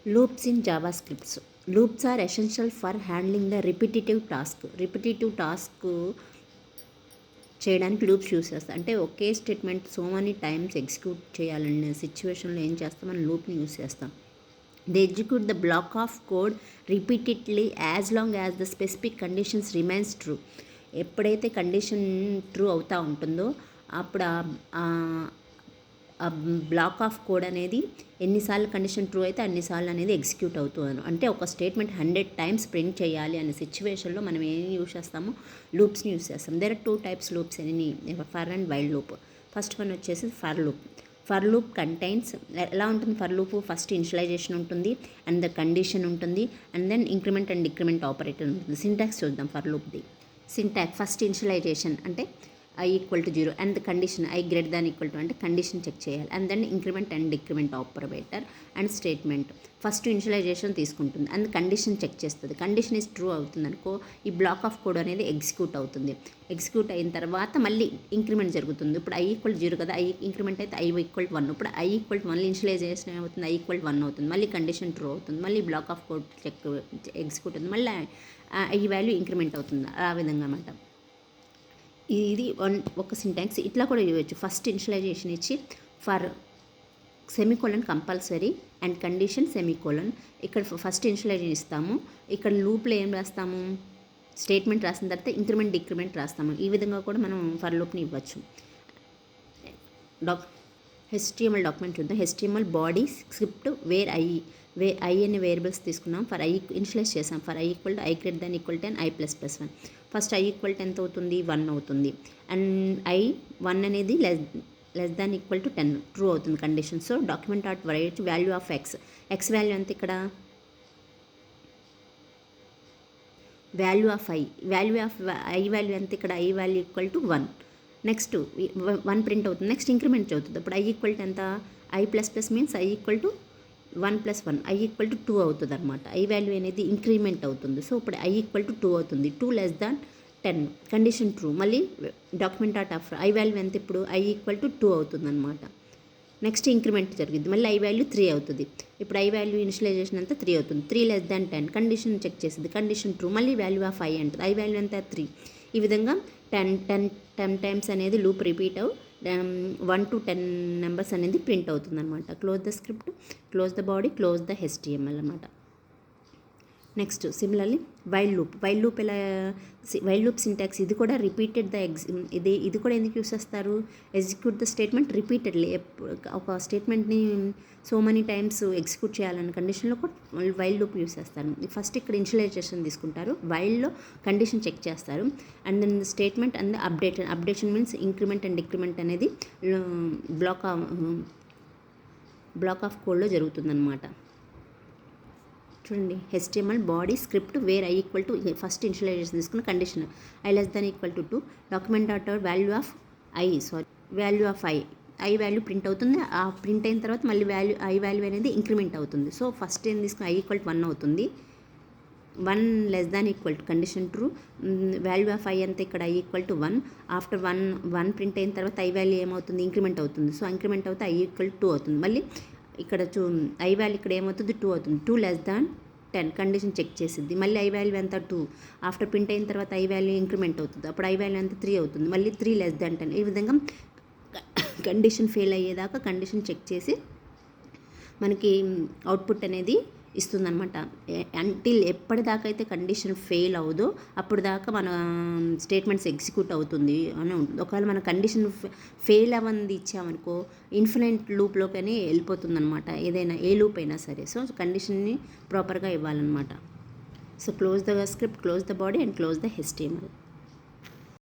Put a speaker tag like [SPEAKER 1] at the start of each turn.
[SPEAKER 1] Loops in JavaScript. Loops are essential for handling the repetitive task. Repetitive task చేయడానికి loops use చేస్తాం. అంటే ఒకే statement so many times execute చేయాలనే సిచ్యువేషన్లో ఏం చేస్తాం, మనం లూప్ని యూస్ చేస్తాం. They execute the block of code repeatedly as long as the specific conditions remains true. ఎప్పుడైతే కండిషన్ ట్రూ అవుతూ ఉంటుందో అప్పుడు ఆ బ్లాక్ ఆఫ్ కోడ్ అనేది ఎన్నిసార్లు కండిషన్ ట్రూ అయితే అన్నిసార్లు అనేది ఎగ్జిక్యూట్ అవుతుంది. అంటే ఒక స్టేట్మెంట్ 100 టైమ్స్ ప్రింట్ చేయాలి అనే సిచ్యువేషన్లో మనం ఏం యూస్ చేస్తాము, లూప్స్ని యూస్ చేస్తాం. దేర్ ఆర్ 2 టైప్స్ లూప్స్ అని, for and while loop. First one వచ్చేసి for loop. For loop contains ఎలా ఉంటుంది, ఫర్ లూప్ ఫస్ట్ ఇనిషియలైజేషన్ ఉంటుంది అండ్ ద కండిషన్ ఉంటుంది and then increment and decrement operator ఉంటుంది. సింటాక్స్ చూద్దాం ఫర్ లూప్ది. సింటాక్స్ ఫస్ట్ ఇనిషియలైజేషన్ అంటే i equal to 0 and the condition i greater than equal to అంటే condition check చేయాలి and then increment and decrement operator and statement. First initialization తీసుకుంటుంది and condition check చేస్తుంది. Condition is true అవుతుంది అనుకో, ఈ block of code అనేది execute అవుతుంది. ఎగ్జిక్యూట్ అయిన తర్వాత మళ్ళీ ఇంక్రిమెంట్ జరుగుతుంది. ఇప్పుడు i ఈక్వల్ 0 కదా, i ఇంక్రిమెంట్ అయితే i ఈక్వల్ 1. ఇప్పుడు i ఈక్వల్ 1 మళ్ళీ ఇనిషియలైజేషన్ ఏమవుతుంది, i ఈక్వల్ 1 అవుతుంది. మళ్ళీ కండిషన్ ట్రూ అవుతుంది, మళ్ళీ block of code check execute అవుతుంది, మళ్ళీ ఈ వాల్యూ ఇంక్రిమెంట్ అవుతుంది. ఆ విధంగా అన్నమాట. ఇది ఒక సింటాక్స్. ఇట్లా కూడా ఇవ్వచ్చు. ఫస్ట్ ఇనిషియలైజేషన్ ఇచ్చి for semicolon compulsory and condition semicolon. ఇక్కడ ఫస్ట్ ఇనిషియలైజేషన్ ఇస్తాము, ఇక్కడ లూప్లో ఏం రాస్తాము, స్టేట్మెంట్ రాసిన తర్వాత ఇంక్రిమెంట్ డిక్రిమెంట్ రాస్తాము. ఈ విధంగా కూడా మనం ఫర్ లూప్ని ఇవ్వచ్చు. HTML డాక్యుమెంట్ చూద్దాం. HTML body script where i అనే వేరియబుల్స్ తీసుకున్నాం. ఫర్ i ఇనిషియలైజ్ చేసాం. For i equal to i greater than equal to i plus plus 1. First i equal to ఎంత అవుతుంది, 1 అవుతుంది అండ్ i 1 అనేది less than equal to 10 true అవుతుంది condition. So document dot write value of x value ఎంత, ఇక్కడ value of i value ఎంత, ఇక్కడ i value equal to 1. Next 1 print అవుతుంది. నెక్స్ట్ ఇంక్రిమెంట్ అవుతుంది. అప్పుడు i ఈక్వల్ టు ఎంత, i plus plus means i equal to 1 plus 1, i equal to 2 అవుతుంది అనమాట. i వాల్యూ అనేది ఇంక్రిమెంట్ అవుతుంది. సో ఇప్పుడు i ఈక్వల్ టు 2 అవుతుంది. 2 లెస్ దాన్ 10 కండిషన్ ట్రూ. మళ్ళీ document dot of i value ఎంత, ఇప్పుడు i ఈక్వల్ టు 2 అవుతుంది అనమాట. నెక్స్ట్ ఇంక్రిమెంట్ జరిగింది, మళ్ళీ i వాల్యూ 3 అవుతుంది. ఇప్పుడు i వాల్యూ ఇనిషియలైజేషన్ అంతా 3 అవుతుంది. 3 లెస్ దాన్ 10 కండిషన్ చెక్ చేసింది, కండిషన్ ట్రూ, మళ్ళీ వాల్యూ ఆఫ్ i అంటుంది. i వాల్యూ ఎంత, 3. ఈ విధంగా 10 టైమ్స్ అనేది లూప్ రిపీట్ 1 to 10 నెంబర్స్ అనేది ప్రింట్ అవుతుంది అనమాట. Close the script, close the body, close the HTML అనమాట. నెక్స్ట్ సిమిలర్లీ వైల్ లూప్ ఎలా, వైల్ లూప్ సింటాక్స్ ఇది కూడా రిపీటెడ్ ద ఇది కూడా ఎందుకు యూస్ చేస్తారు, ఎగ్జిక్యూట్ ద స్టేట్మెంట్ రిపీటెడ్లీ. ఒక స్టేట్మెంట్ని సో మెనీ టైమ్స్ ఎగ్జిక్యూట్ చేయాలన్న కండిషన్లో కూడా వైల్ లూప్ యూస్ చేస్తారు. ఫస్ట్ ఇక్కడ ఇనిషియలైజేషన్ తీసుకుంటారు, వైల్లో కండిషన్ చెక్ చేస్తారు and then statement and updation means increment and decrement అనేది బ్లాక్ ఆఫ్ కోడ్లో జరుగుతుందన్నమాట. చూడండి, HTML body script where i equal to first initialization తీసుకున్న condition i less than equal to 2 document dot value of i value print అవుతుంది. ఆ print అయిన తర్వాత మళ్ళీ i వాల్యూ అనేది ఇంక్రిమెంట్ అవుతుంది. సో ఫస్ట్ ఏం తీసుకుని i ఈక్వల్ టు 1 అవుతుంది. 1 less than equal to condition true, value of i అంతా ఇక్కడ i equal to 1. After 1 print అయిన తర్వాత i వాల్యూ ఏమవుతుంది, ఇంక్రిమెంట్ అవుతుంది. సో ఇంక్రిమెంట్ అవుతే i ఈక్వల్ టు 2 అవుతుంది. మళ్ళీ ఇక్కడ i వాల్యూ ఇక్కడ ఏమవుతుంది, 2 అవుతుంది. 2 లెస్ దాన్ 10 కండిషన్ చెక్ చేసింది, మళ్ళీ i వాల్యూ ఎంత, 2. ఆఫ్టర్ ప్రింట్ అయిన తర్వాత i వాల్యూ ఇంక్రిమెంట్ అవుతుంది. అప్పుడు i వాల్యూ ఎంత, 3 అవుతుంది. మళ్ళీ 3 లెస్ దాన్ 10. ఈ విధంగా కండిషన్ ఫెయిల్ అయ్యేదాకా కండిషన్ చెక్ చేసి మనకి అవుట్పుట్ అనేది ఇస్తుందన్నమాట. అంటిల్ ఎప్పటిదాకా అయితే కండిషన్ ఫెయిల్ అవ్వదో అప్పుడు దాకా మన స్టేట్మెంట్స్ ఎగ్జిక్యూట్ అవుతుంది అని ఉంటుంది. ఒకవేళ మన కండిషన్ ఫెయిల్ అవ్వంది ఇచ్చామనుకో ఇన్ఫినైట్ లూప్లోకనే వెళ్ళిపోతుంది అనమాట, ఏదైనా ఏ లూప్ అయినా సరే. సో కండిషన్ని ప్రాపర్గా ఇవ్వాలన్నమాట. So close the script, close the body and close the HTML.